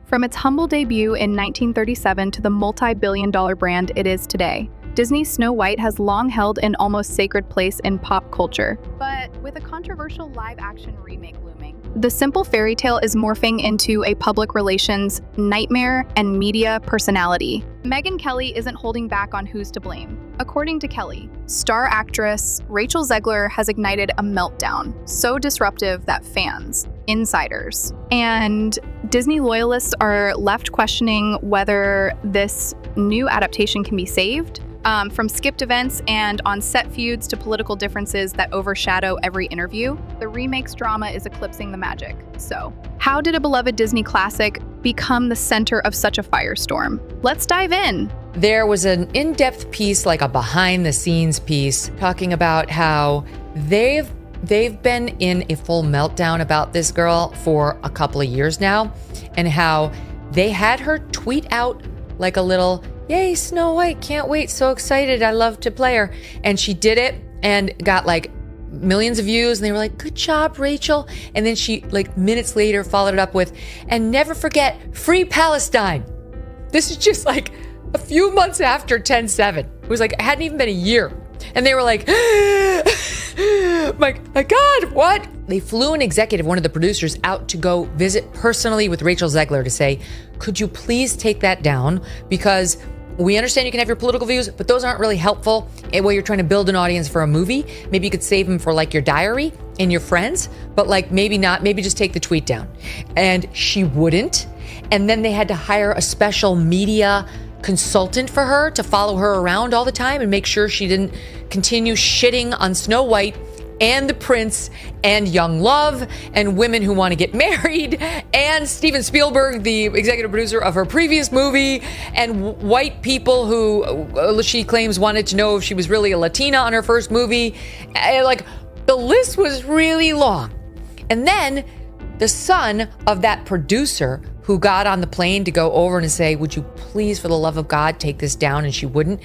From its humble debut in 1937 to the multi-billion-dollar brand it is today, Disney's Snow White has long held an almost sacred place in pop culture. But with a controversial live-action remake looming, the simple fairy tale is morphing into a public relations nightmare and media personality. Megyn Kelly isn't holding back on who's to blame. According to Kelly, star actress Rachel Zegler has ignited a meltdown so disruptive that fans, insiders, and Disney loyalists are left questioning whether this new adaptation can be saved. From skipped events and on-set feuds to political differences that overshadow every interview, the remake's drama is eclipsing the magic. So, how did a beloved Disney classic become the center of such a firestorm? Let's dive in. There was an in-depth piece, like a behind-the-scenes piece, talking about how they've been in a full meltdown about this girl for a couple of years now, and how they had her tweet out like a little, "Yay, Snow White, can't wait, so excited, I love to play her." And she did it and got like millions of views, and they were like, "Good job, Rachel." And then she, like minutes later, followed it up with, "And never forget, free Palestine." This is just like a few months after 10/7. It was like, it hadn't even been a year. And they were like, my God, what? They flew an executive, one of the producers, out to go visit personally with Rachel Zegler to say, "Could you please take that down? Because we understand you can have your political views, but those aren't really helpful while you're trying to build an audience for a movie. Maybe you could save them for like your diary and your friends, but like maybe not, maybe just take the tweet down." And she wouldn't. And then they had to hire a special media consultant for her to follow her around all the time and make sure she didn't continue shitting on Snow White and the prince and young love and women who want to get married and Steven Spielberg, the executive producer of her previous movie, and white people who she claims wanted to know if she was really a Latina on her first movie. Like, the list was really long. And then the son of that producer who got on the plane to go over and say, "Would you please, for the love of God, take this down?" And she wouldn't,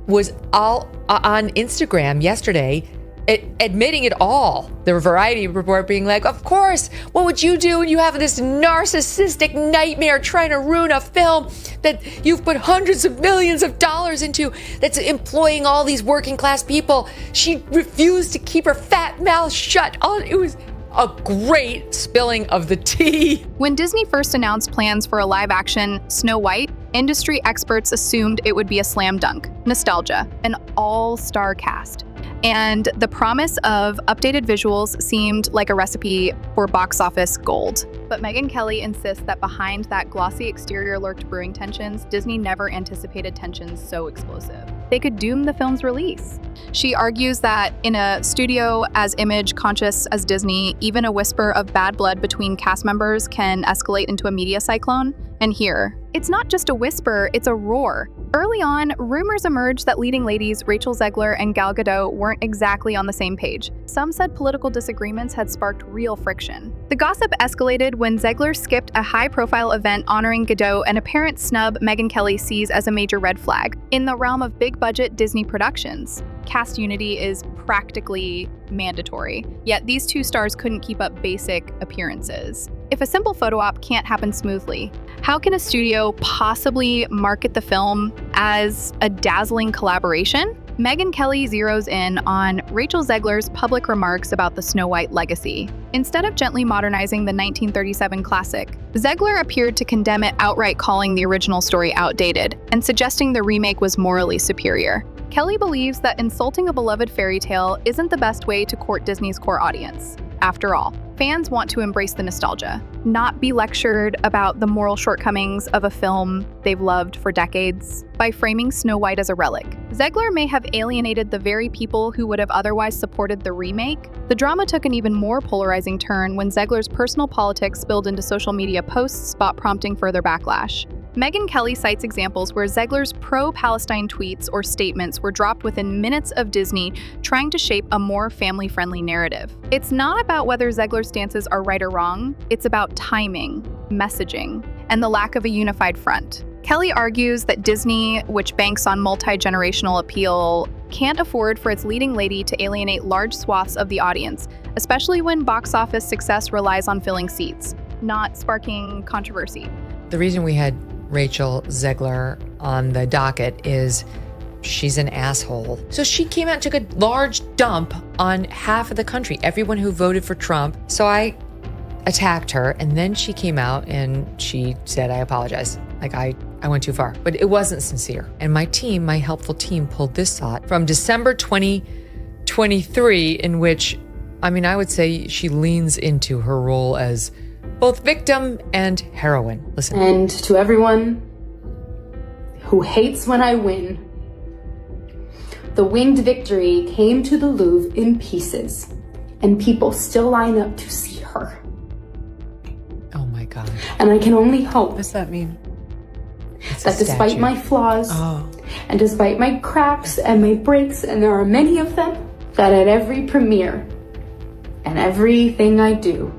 was all on Instagram yesterday admitting it all. The Variety report being like, "Of course, what would you do when you have this narcissistic nightmare trying to ruin a film that you've put hundreds of millions of dollars into, that's employing all these working class people?" She refused to keep her fat mouth shut. It was a great spilling of the tea. When Disney first announced plans for a live-action Snow White, industry experts assumed it would be a slam dunk, nostalgia, an all-star cast. And the promise of updated visuals seemed like a recipe for box office gold. But Megyn Kelly insists that behind that glossy exterior lurked brewing tensions. Disney never anticipated tensions so explosive. They could doom the film's release. She argues that in a studio as image-conscious as Disney, even a whisper of bad blood between cast members can escalate into a media cyclone. And here, it's not just a whisper, it's a roar. Early on, rumors emerged that leading ladies Rachel Zegler and Gal Gadot weren't exactly on the same page. Some said political disagreements had sparked real friction. The gossip escalated when Zegler skipped a high-profile event honoring Gadot, an apparent snub Megyn Kelly sees as a major red flag. In the realm of big-budget Disney productions, cast unity is practically mandatory, yet these two stars couldn't keep up basic appearances. If a simple photo op can't happen smoothly, how can a studio possibly market the film as a dazzling collaboration? Megyn Kelly zeroes in on Rachel Zegler's public remarks about the Snow White legacy. Instead of gently modernizing the 1937 classic, Zegler appeared to condemn it, outright calling the original story outdated and suggesting the remake was morally superior. Kelly believes that insulting a beloved fairy tale isn't the best way to court Disney's core audience. After all, fans want to embrace the nostalgia, not be lectured about the moral shortcomings of a film they've loved for decades. By framing Snow White as a relic, Zegler may have alienated the very people who would have otherwise supported the remake. The drama took an even more polarizing turn when Zegler's personal politics spilled into social media posts, prompting further backlash. Megyn Kelly cites examples where Zegler's pro-Palestine tweets or statements were dropped within minutes of Disney trying to shape a more family-friendly narrative. It's not about whether Zegler's stances are right or wrong, it's about timing, messaging, and the lack of a unified front. Kelly argues that Disney, which banks on multi-generational appeal, can't afford for its leading lady to alienate large swaths of the audience, especially when box office success relies on filling seats, not sparking controversy. the reason we had Rachel Zegler on the docket is she's an asshole. So she came out and took a large dump on half of the country, everyone who voted for Trump. So I attacked her, and then she came out and she said, I apologize. Like I went too far, but it wasn't sincere. And my team, my helpful team, pulled this thought from December 2023, in which, I mean, I would say she leans into her role as both victim and heroine. Listen. And to everyone who hates when I win, the winged victory came to the Louvre in pieces, and people still line up to see her. Oh my God. And I can only hope. What does that mean? That despite my flaws, and despite my cracks and my breaks, and there are many of them, that at every premiere and everything I do,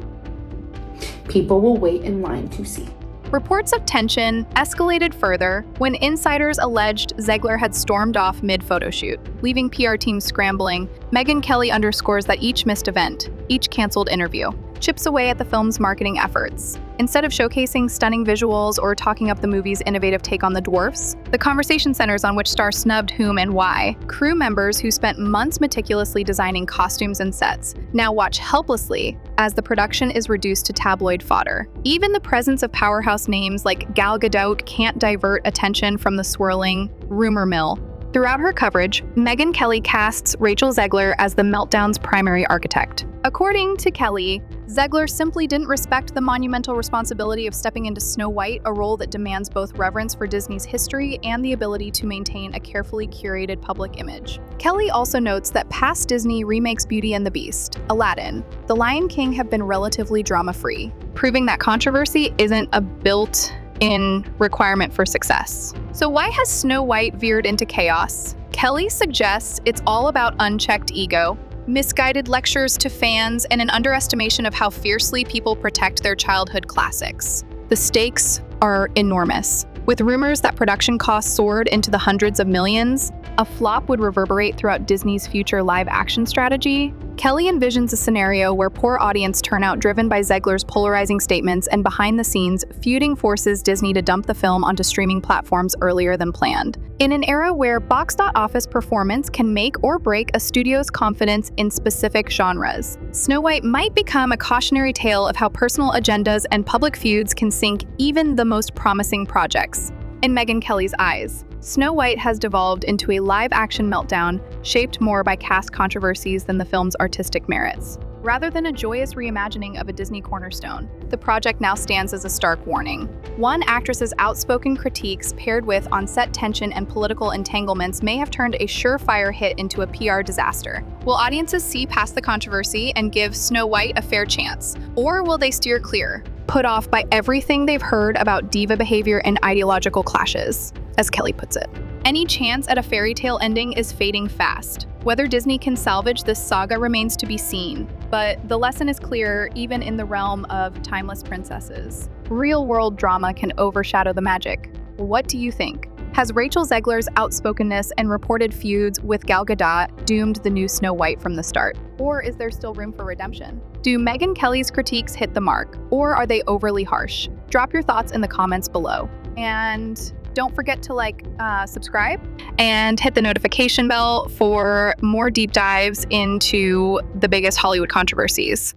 people will wait in line to see. Reports of tension escalated further when insiders alleged Zegler had stormed off mid-photo shoot, leaving PR teams scrambling. Megyn Kelly underscores that each missed event, each canceled interview, chips away at the film's marketing efforts. Instead of showcasing stunning visuals or talking up the movie's innovative take on the dwarfs, the conversation centers on which stars snubbed whom and why. Crew members who spent months meticulously designing costumes and sets now watch helplessly as the production is reduced to tabloid fodder. Even the presence of powerhouse names like Gal Gadot can't divert attention from the swirling rumor mill. Throughout her coverage, Megyn Kelly casts Rachel Zegler as the meltdown's primary architect. According to Kelly, Zegler simply didn't respect the monumental responsibility of stepping into Snow White, a role that demands both reverence for Disney's history and the ability to maintain a carefully curated public image. Kelly also notes that past Disney remakes Beauty and the Beast, Aladdin, The Lion King have been relatively drama-free, proving that controversy isn't a built-in requirement for success. So why has Snow White veered into chaos? Kelly suggests it's all about unchecked ego, misguided lectures to fans, and an underestimation of how fiercely people protect their childhood classics. The stakes are enormous. With rumors that production costs soared into the hundreds of millions, a flop would reverberate throughout Disney's future live-action strategy. Kelly envisions a scenario where poor audience turnout driven by Zegler's polarizing statements and behind-the-scenes feuding forces Disney to dump the film onto streaming platforms earlier than planned. In an era where box office performance can make or break a studio's confidence in specific genres, Snow White might become a cautionary tale of how personal agendas and public feuds can sink even the most promising projects. In Megyn Kelly's eyes, Snow White has devolved into a live-action meltdown shaped more by cast controversies than the film's artistic merits. Rather than a joyous reimagining of a Disney cornerstone, the project now stands as a stark warning. One actress's outspoken critiques paired with on-set tension and political entanglements may have turned a surefire hit into a PR disaster. Will audiences see past the controversy and give Snow White a fair chance? Or will they steer clear, put off by everything they've heard about diva behavior and ideological clashes, as Kelly puts it? Any chance at a fairy tale ending is fading fast. Whether Disney can salvage this saga remains to be seen, but the lesson is clear even in the realm of timeless princesses. Real-world drama can overshadow the magic. What do you think? Has Rachel Zegler's outspokenness and reported feuds with Gal Gadot doomed the new Snow White from the start? Or is there still room for redemption? Do Megyn Kelly's critiques hit the mark, or are they overly harsh? Drop your thoughts in the comments below. And don't forget to subscribe and hit the notification bell for more deep dives into the biggest Hollywood controversies.